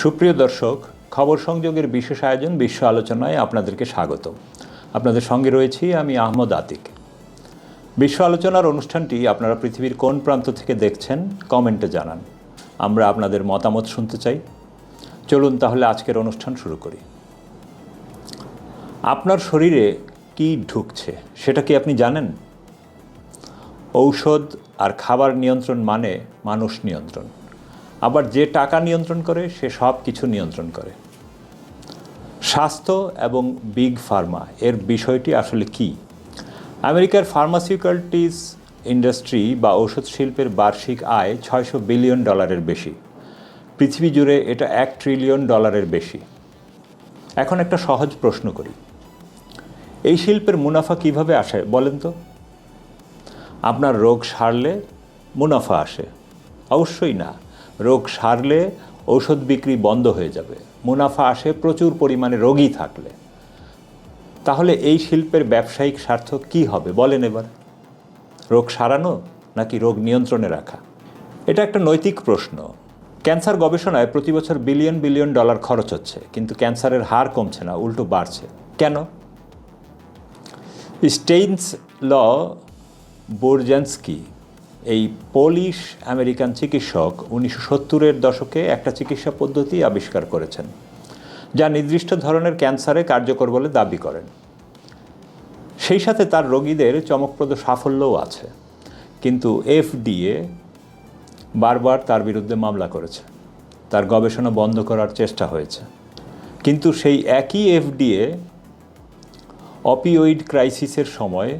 সুপ্রিয় দর্শক, খবর সংযোগের বিশেষ আয়োজন বিশ্ব আলোচনায় আপনাদেরকে স্বাগত। আপনাদের সঙ্গে রয়েছি আমি আহমদ আতিক। বিশ্ব আলোচনার অনুষ্ঠানটি আপনারা পৃথিবীর কোন প্রান্ত থেকে দেখছেন কমেন্টে জানান। আমরা আপনাদের মতামত শুনতে চাই। চলুন তাহলে আজকের অনুষ্ঠান শুরু করি। আপনার শরীরে কি ঢুকছে সেটা কি আপনি জানেন? ঔষধ আর খাবার নিয়ন্ত্রণ মানে মানুষ নিয়ন্ত্রণ। আবার যে টাকা নিয়ন্ত্রণ করে সে সব কিছু নিয়ন্ত্রণ করে। স্বাস্থ্য এবং বিগ ফার্মা এর বিষয়টি আসলে কি? আমেরিকার ফার্মাসিউটিক্যালস ইন্ডাস্ট্রি বা ঔষধ শিল্পের বার্ষিক আয় $600 বিলিয়ন বেশি। পৃথিবী জুড়ে এটা $1 ট্রিলিয়ন বেশি। এখন একটা সহজ প্রশ্ন করি, এই শিল্পের মুনাফা কিভাবে আসে বলেন তো? আপনার রোগ সারলে মুনাফা আসে? অবশ্যই না। রোগ সারলে ঔষধ বিক্রি বন্ধ হয়ে যাবে। মুনাফা আসে প্রচুর পরিমাণে রোগী থাকলে। তাহলে এই শিল্পের ব্যবসায়িক স্বার্থ কি হবে বলেন এবার? রোগ সারানো নাকি রোগ নিয়ন্ত্রণে রাখা? এটা একটা নৈতিক প্রশ্ন। ক্যান্সার গবেষণায় প্রতি বছর বিলিয়ন বিলিয়ন ডলার খরচ হচ্ছে, কিন্তু ক্যান্সারের হার কমছে না, উল্টো বাড়ছে। কেন? স্টেইনস ল বোরজানস্কি এই পোলিশ আমেরিকান চিকিৎসক 1970-এর দশকে একটা চিকিৎসা পদ্ধতি আবিষ্কার করেছেন যা নির্দিষ্ট ধরনের ক্যান্সারে কার্যকর বলে দাবি করেন। সেই সাথে তার রোগীদের চমকপ্রদ সাফল্যও আছে, কিন্তু FDA বারবার তার বিরুদ্ধে মামলা করেছে। তার গবেষণা বন্ধ করার চেষ্টা হয়েছে, কিন্তু সেই একই FDA অপিওইড ক্রাইসিসের সময়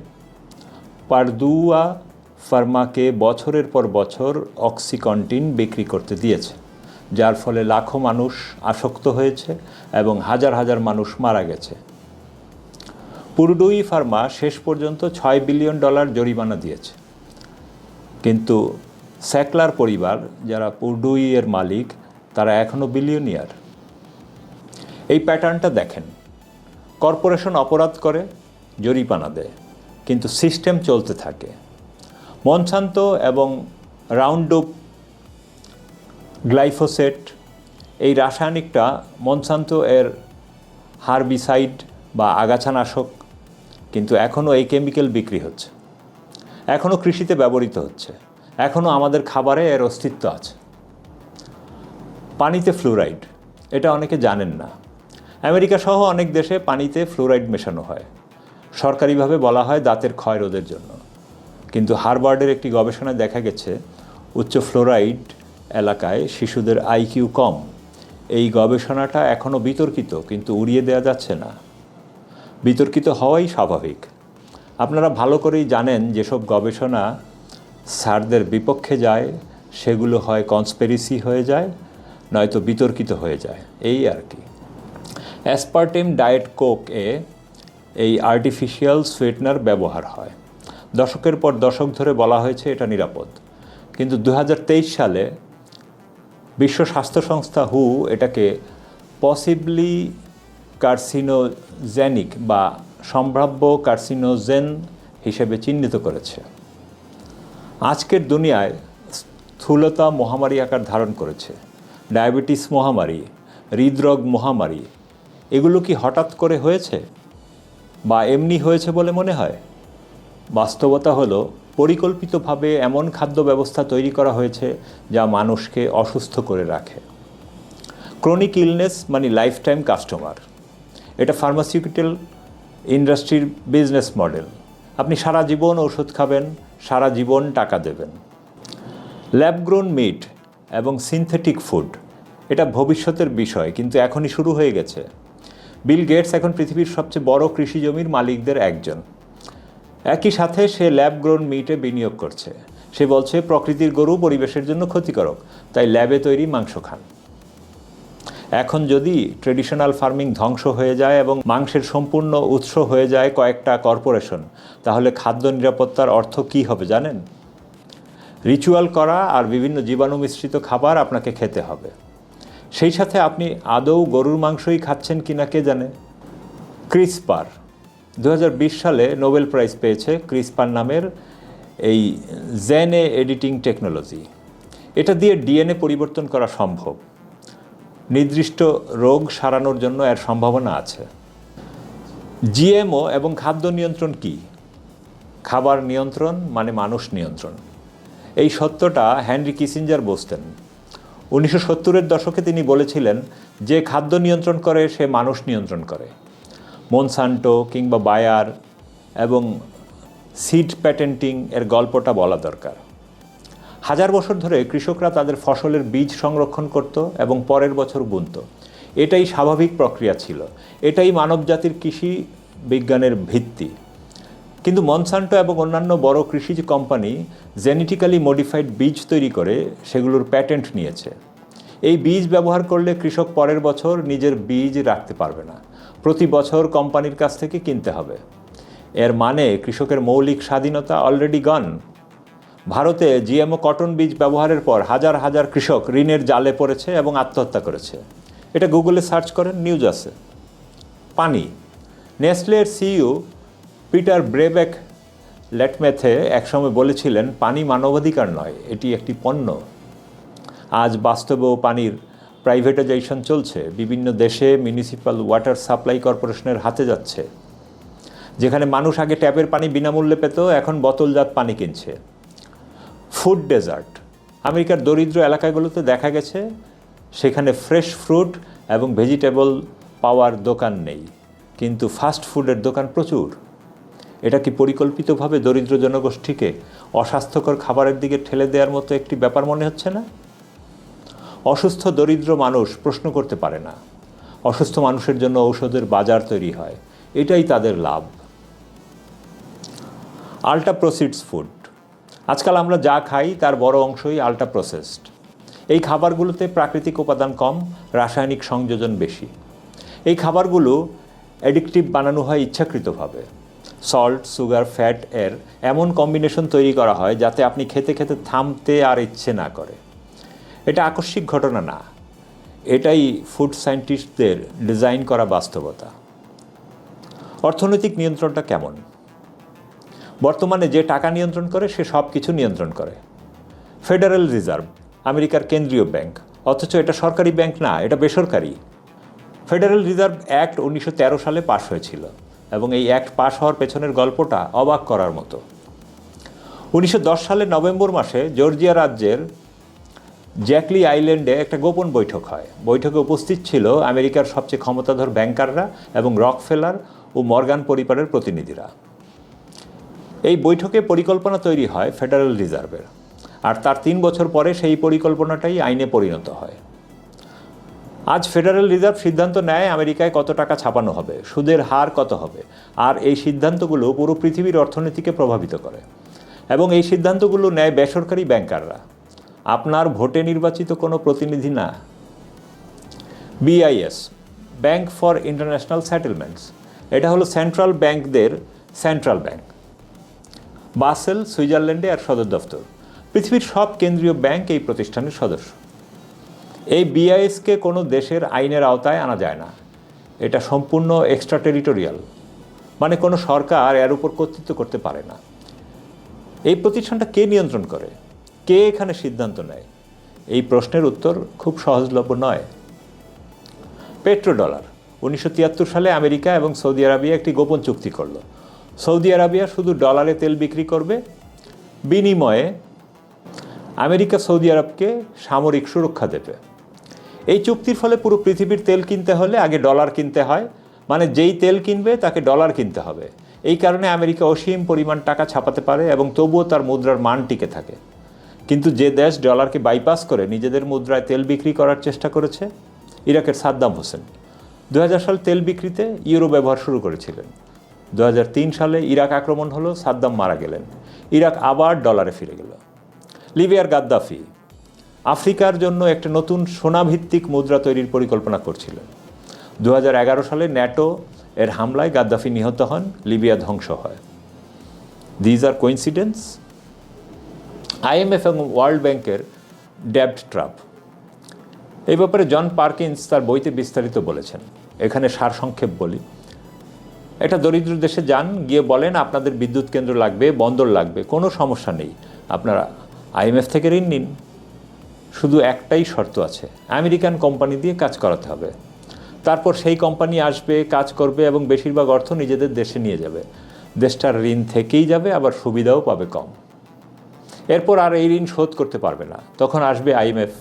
পারদুয়া ফার্মাকে বছরের পর বছর অক্সিকন্টিন বিক্রি করতে দিয়েছে, যার ফলে লাখো মানুষ আসক্ত হয়েছে এবং হাজার হাজার মানুষ মারা গেছে। পুরডুই ফার্মা শেষ পর্যন্ত $6 বিলিয়ন জরিমানা দিয়েছে, কিন্তু স্যাকলার পরিবার, যারা পুরডুইয়ের মালিক, তারা এখনও বিলিয়নিয়ার। এই প্যাটার্নটা দেখেন, কর্পোরেশন অপরাধ করে, জরিমানা দেয়, কিন্তু সিস্টেম চলতে থাকে। মনসান্তো এবং রাউন্ডআপ গ্লাইফোসেট এই রাসায়নিকটা মনসান্তো এর হারবিসাইড বা আগাছানাশক, কিন্তু এখনও এই কেমিক্যাল বিক্রি হচ্ছে, এখনও কৃষিতে ব্যবহৃত হচ্ছে, এখনও আমাদের খাবারে এর অস্তিত্ব আছে। পানিতে ফ্লুরাইড, এটা অনেকে জানেন না। আমেরিকা সহ অনেক দেশে পানিতে ফ্লুরাইড মেশানো হয়। সরকারিভাবে বলা হয় দাঁতের ক্ষয় রোধের জন্য, কিন্তু হার্ভার্ডের একটি গবেষণায় দেখা গেছে উচ্চ ফ্লোরাইড এলাকায় শিশুদের IQ কম। এই গবেষণাটা এখনও বিতর্কিত, কিন্তু উড়িয়ে দেওয়া যাচ্ছে না। বিতর্কিত হওয়াই স্বাভাবিক। আপনারা ভালো করেই জানেন যেসব গবেষণা স্যারদের বিপক্ষে যায় সেগুলো হয় কনস্পিরেসি হয়ে যায়, নয়তো বিতর্কিত হয়ে যায়, এই আর কি। অ্যাসপার্টেম ডায়েট কোকে এই আর্টিফিশিয়াল সুইটনার ব্যবহার হয়। দশকের পর দশক ধরে বলা হয়েছে এটা নিরাপদ, কিন্তু 2023 সালে বিশ্ব স্বাস্থ্য সংস্থা এটাকে পসিবলি কার্সিনোজেনিক বা সম্ভাব্য কার্সিনোজেন হিসেবে চিহ্নিত করেছে। আজকের দুনিয়ায় স্থূলতা মহামারী আকার ধারণ করেছে। ডায়াবেটিস মহামারী, হৃদরোগ মহামারী, এগুলো কি হঠাৎ করে হয়েছে বা এমনি হয়েছে বলে মনে হয়? বাস্তবতা হলো পরিকল্পিতভাবে এমন খাদ্য ব্যবস্থা তৈরি করা হয়েছে যা মানুষকে অসুস্থ করে রাখে। ক্রনিক ইলনেস মানে লাইফ টাইম কাস্টমার। এটা ফার্মাসিউটিক্যাল ইন্ডাস্ট্রির বিজনেস মডেল। আপনি সারা জীবন ওষুধ খাবেন, সারা জীবন টাকা দেবেন। ল্যাব গ্রোন মিট এবং সিনথেটিক ফুড, এটা ভবিষ্যতের বিষয়, কিন্তু এখনই শুরু হয়ে গেছে। বিল গেটস এখন পৃথিবীর সবচেয়ে বড় কৃষি জমির মালিকদের একজন। একই সাথে সে ল্যাব গ্রোন মিটে বিনিয়োগ করছে। সে বলছে প্রকৃতির গরু পরিবেশের জন্য ক্ষতিকারক, তাই ল্যাবে তৈরি মাংস খান। এখন যদি ট্রেডিশনাল ফার্মিং ধ্বংস হয়ে যায় এবং মাংসের সম্পূর্ণ উৎস হয়ে যায় কয়েকটা কর্পোরেশন, তাহলে খাদ্য নিরাপত্তার অর্থ কী হবে জানেন? রিচুয়াল করা আর বিভিন্ন জীবাণু মিশ্রিত খাবার আপনাকে খেতে হবে। সেই সাথে আপনি আদৌ গরুর মাংসই খাচ্ছেন কিনা কে জানে। ক্রিসপার 2020 সালে নোবেল প্রাইজ পেয়েছে ক্রিসপার নামের এই জেনে এডিটিং টেকনোলজি। এটা দিয়ে DNA পরিবর্তন করা সম্ভব। নির্দিষ্ট রোগ সারানোর জন্য এর সম্ভাবনা আছে। জিএমও এবং খাদ্য নিয়ন্ত্রণ কি? খাবার নিয়ন্ত্রণ মানে মানুষ নিয়ন্ত্রণ। এই সত্যটা হেনরি কিসিঞ্জার বুঝতেন। 1970-এর দশকে তিনি বলেছিলেন, যে খাদ্য নিয়ন্ত্রণ করে সে মানুষ নিয়ন্ত্রণ করে। মনসান্টো কিংবা বায়ার এবং সিড প্যাটেন্টিং এর গল্পটা বলা দরকার। হাজার বছর ধরে কৃষকরা তাদের ফসলের বীজ সংরক্ষণ করত এবং পরের বছর বুনত। এটাই স্বাভাবিক প্রক্রিয়া ছিল। এটাই মানবজাতির কৃষি বিজ্ঞানের ভিত্তি। কিন্তু মনসান্টো এবং অন্যান্য বড় কৃষিজ কোম্পানি জেনেটিক্যালি মডিফাইড বীজ তৈরি করে সেগুলোর প্যাটেন্ট নিয়েছে। এই বীজ ব্যবহার করলে কৃষক পরের বছর নিজের বীজ রাখতে পারবে না, প্রতি বছর কোম্পানির কাছ থেকে কিনতে হবে। এর মানে কৃষকের মৌলিক স্বাধীনতা অলরেডি গন। ভারতে জিএমও কটন বীজ ব্যবহারের পর হাজার হাজার কৃষক ঋণের জালে পড়েছে এবং আত্মহত্যা করেছে। এটা গুগলে সার্চ করেন, নিউজ আছে। পানি। নেসলের সিইও পিটার ব্রেবেক লেটমেথে একসময় বলেছিলেন, পানি মানবাধিকার নয়, এটি একটি পণ্য। আজ বাস্তবেও পানির প্রাইভেটাইজেশন চলছে। বিভিন্ন দেশে মিউনিসিপ্যাল ওয়াটার সাপ্লাই কর্পোরেশনের হাতে যাচ্ছে। যেখানে মানুষ আগে ট্যাপের পানি বিনামূল্যে পেত, এখন বোতলজাত পানি কিনছে। Food desert. আমেরিকার দরিদ্র এলাকাগুলোতে দেখা গেছে সেখানে ফ্রেশ ফ্রুট এবং ভেজিটেবল পাওয়ার দোকান নেই, কিন্তু ফাস্ট ফুডের দোকান প্রচুর। এটা কি পরিকল্পিতভাবে দরিদ্র জনগোষ্ঠীকে অস্বাস্থ্যকর খাবারের দিকে ঠেলে দেওয়ার মতো একটি ব্যাপার মনে হচ্ছে না? অসুস্থ দরিদ্র মানুষ প্রশ্ন করতে পারে না। অসুস্থ মানুষের জন্য ঔষধের বাজার তৈরি হয়, এটাই তাদের লাভ। Ultra processed food. আজকাল আমরা যা খাই তার বড় অংশই আল্ট্রা প্রসেসড। এই খাবারগুলোতে প্রাকৃতিক উপাদান কম, রাসায়নিক সংযোজন বেশি। এই খাবারগুলো অ্যাডিকটিভ বানানো হয় ইচ্ছাকৃতভাবে। সল্ট, সুগার, ফ্যাট এর এমন কম্বিনেশন তৈরি করা হয় যাতে আপনি খেতে খেতে থামতে আর ইচ্ছে না করে। এটা আকস্মিক ঘটনা না, এটাই ফুড সায়েন্টিস্টদের ডিজাইন করা বাস্তবতা। অর্থনৈতিক নিয়ন্ত্রণটা কেমন? বর্তমানে যে টাকা নিয়ন্ত্রণ করে সে সব কিছু নিয়ন্ত্রণ করে। ফেডারেল রিজার্ভ, আমেরিকার কেন্দ্রীয় ব্যাংক, অথচ এটা সরকারি ব্যাংক না, এটা বেসরকারি। ফেডারেল রিজার্ভ অ্যাক্ট 1913 সালে পাশ হয়েছিল এবং এই অ্যাক্ট পাশ হওয়ার পেছনের গল্পটা অবাক করার মতো। 1910 সালের নভেম্বর মাসে জর্জিয়া রাজ্যের জ্যাকলি আইল্যান্ডে একটা গোপন বৈঠক হয়। বৈঠকে উপস্থিত ছিল আমেরিকার সবচেয়ে ক্ষমতাধর ব্যাংকাররা এবং রকফেলার ও মর্গান পরিবারের প্রতিনিধিরা। এই বৈঠকে পরিকল্পনা তৈরি হয় ফেডারেল রিজার্ভের, আর তার 3 বছর পরে সেই পরিকল্পনাটাই আইনে পরিণত হয়। আজ ফেডারেল রিজার্ভ সিদ্ধান্ত নেয় আমেরিকায় কত টাকা ছাপানো হবে, সুদের হার কত হবে, আর এই সিদ্ধান্তগুলো পুরো পৃথিবীর অর্থনীতিকে প্রভাবিত করে। এবং এই সিদ্ধান্তগুলো নেয় বেসরকারি ব্যাংকাররা, আপনার ভোটে নির্বাচিত কোনো প্রতিনিধি না। BIS, bank for international settlements, এটা হলো সেন্ট্রাল ব্যাংকদের সেন্ট্রাল ব্যাংক। বাসেল, সুইজারল্যান্ডে আর সদর দফতর। পৃথিবীর সব কেন্দ্রীয় ব্যাংক এই প্রতিষ্ঠানের সদস্য। এই বিআইএসকে কোনো দেশের আইনের আওতায় আনা যায় না। এটা সম্পূর্ণ এক্সট্রা টেরিটোরিয়াল, মানে কোনো সরকার এর উপর কর্তৃত্ব করতে পারে না। এই প্রতিষ্ঠানটা কে নিয়ন্ত্রণ করে? কে এখানে সিদ্ধান্ত নেয়? এই প্রশ্নের উত্তর খুব সহজলভ্য নয়। পেট্রোডলার। 1973 সালে আমেরিকা এবং সৌদি আরবিয়া একটি গোপন চুক্তি করল। সৌদি আরবিয়া শুধু ডলারে তেল বিক্রি করবে, বিনিময়ে আমেরিকা সৌদি আরবকে সামরিক সুরক্ষা দেবে। এই চুক্তির ফলে পুরো পৃথিবীর তেল কিনতে হলে আগে ডলার কিনতে হয়, মানে যেই তেল কিনবে তাকে ডলার কিনতে হবে। এই কারণে আমেরিকা অসীম পরিমাণ টাকা ছাপাতে পারে এবং তবুও তার মুদ্রার মান টিকে থাকে। কিন্তু যে দেশ ডলারকে বাইপাস করে নিজেদের মুদ্রায় তেল বিক্রি করার চেষ্টা করেছে, ইরাকের সাদ্দাম হোসেন 2000 সাল তেল বিক্রিতে ইউরো ব্যবহার শুরু করেছিলেন। 2003 সালে ইরাক আক্রমণ হলো, সাদ্দাম মারা গেলেন, ইরাক আবার ডলারে ফিরে গেল। লিবিয়ার গাদ্দাফি আফ্রিকার জন্য একটা নতুন সোনাভিত্তিক মুদ্রা তৈরির পরিকল্পনা করছিলেন। 2011 সালে ন্যাটো এর হামলায় গাদ্দাফি নিহত হন, লিবিয়া ধ্বংস হয়। These are coincidence? আইএমএফ এবং ওয়ার্ল্ড ব্যাংকের ডেব্ট ট্র্যাপ, এই ব্যাপারে জন পারকিন্স তার বইতে বিস্তারিত বলেছেন। এখানে সারসংক্ষেপ বলি। একটা দরিদ্র দেশে যান, গিয়ে বলেন আপনাদের বিদ্যুৎ কেন্দ্র লাগবে, বন্দর লাগবে, কোনো সমস্যা নেই, আপনারা আইএমএফ থেকে ঋণ নিন। শুধু একটাই শর্ত আছে, আমেরিকান কোম্পানি দিয়ে কাজ করাতে হবে। তারপর সেই কোম্পানি আসবে, কাজ করবে এবং বেশিরভাগ অর্থ নিজেদের দেশে নিয়ে যাবে। দেশটার ঋণ থেকেই যাবে, আবার সুবিধাও পাবে কম। এরপর আর এই ঋণ শোধ করতে পারবে না। তখন আসবে আইএমএফ,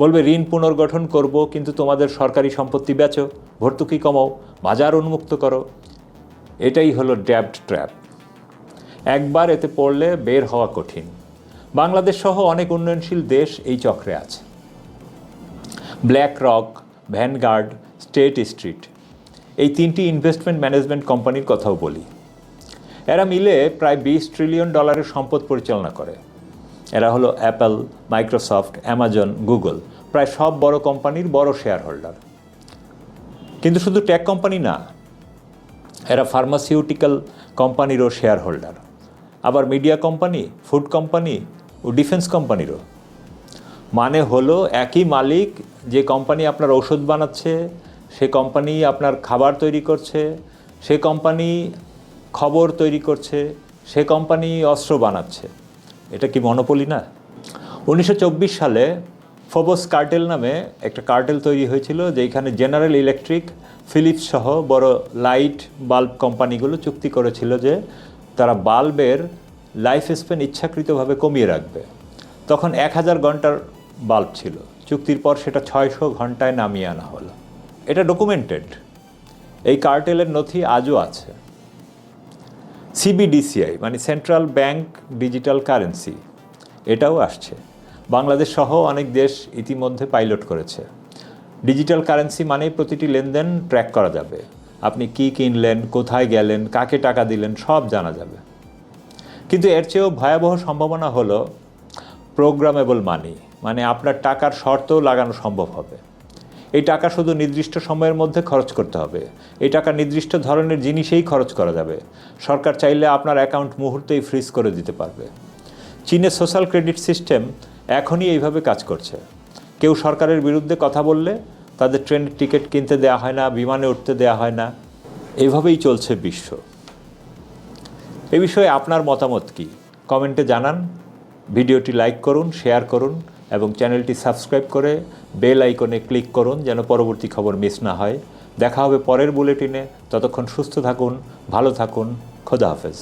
বলবে ঋণ পুনর্গঠন করব, কিন্তু তোমাদের সরকারি সম্পত্তি বেচো, ভর্তুকি কমাও, বাজার উন্মুক্ত করো। এটাই হলো ডেব্ট ট্র্যাপ। একবার এতে পড়লে বের হওয়া কঠিন। বাংলাদেশ সহ অনেক উন্নয়নশীল দেশ এই চক্রে আছে। Black rock, vanguard, state street, এই তিনটি ইনভেস্টমেন্ট ম্যানেজমেন্ট কোম্পানির কথাও বলি। এরা মিলে প্রায় $20 ট্রিলিয়ন সম্পদ পরিচালনা করে। এরা হলো অ্যাপল, মাইক্রোসফট, অ্যামাজন, গুগল, প্রায় সব বড় কোম্পানির বড় শেয়ার হোল্ডার। কিন্তু শুধু টেক কোম্পানি না, এরা ফার্মাসিউটিক্যাল কোম্পানিরও শেয়ার হোল্ডার, আবার মিডিয়া কোম্পানি, ফুড কোম্পানি ও ডিফেন্স কোম্পানিরও। মানে হলো একই মালিক, যে কোম্পানি আপনার ঔষধ বানাচ্ছে, সে কোম্পানি আপনার খাবার তৈরি করছে, সে কোম্পানি খবর তৈরি করছে, সে কোম্পানি অস্ত্র বানাচ্ছে। এটা কি মনোপলি না? 1924 সালে ফোবস কার্টেল নামে একটা কার্টেল তৈরি হয়েছিল, যেখানে জেনারেল ইলেকট্রিক, ফিলিপস সহ বড় লাইট বাল্ব কোম্পানিগুলো চুক্তি করেছিল যে তারা বাল্বের লাইফ স্প্যান ইচ্ছাকৃতভাবে কমিয়ে রাখবে। তখন 1000 ঘন্টার বাল্ব ছিল, চুক্তির পর সেটা 600 ঘন্টায় নামিয়ে আনা হলো। এটা ডকুমেন্টেড। এই কার্টেলের নথি আজও আছে। সিবিডিসিআই মানে সেন্ট্রাল ব্যাংক ডিজিটাল কারেন্সি, এটাও আসছে। বাংলাদেশ সহ অনেক দেশ ইতিমধ্যে পাইলট করেছে। ডিজিটাল কারেন্সি মানে প্রতিটি লেনদেন ট্র্যাক করা যাবে। আপনি কি কিনলেন, কোথায় গেলেন, কাকে টাকা দিলেন, সব জানা যাবে। কিন্তু এর চেয়েও ভয়াবহ সম্ভাবনা হলো প্রোগ্রামেবল মানি, মানে আপনার টাকার শর্তও লাগানো সম্ভব হবে। এই টাকা শুধু নির্দিষ্ট সময়ের মধ্যে খরচ করতে হবে। এই টাকা নির্দিষ্ট ধরনের জিনিসেই খরচ করা যাবে। সরকার চাইলে আপনার অ্যাকাউন্ট মুহূর্তেই ফ্রিজ করে দিতে পারবে। চীনের সোশ্যাল ক্রেডিট সিস্টেম এখনই এইভাবে কাজ করছে। কেউ সরকারের বিরুদ্ধে কথা বললে তাদের ট্রেনের টিকিট কিনতে দেওয়া হয় না, বিমানে উঠতে দেওয়া হয় না। এভাবেই চলছে বিশ্ব। এ বিষয়ে আপনার মতামত কি? কমেন্টে জানান। ভিডিওটি লাইক করুন, শেয়ার করুন এবং চ্যানেলটি সাবস্ক্রাইব করে বেল আইকনে ক্লিক করুন যেন পরবর্তী খবর মিস না হয়। দেখা হবে পরের বুলেটিনে। ততক্ষণ সুস্থ থাকুন, ভালো থাকুন। খোদা হাফেজ।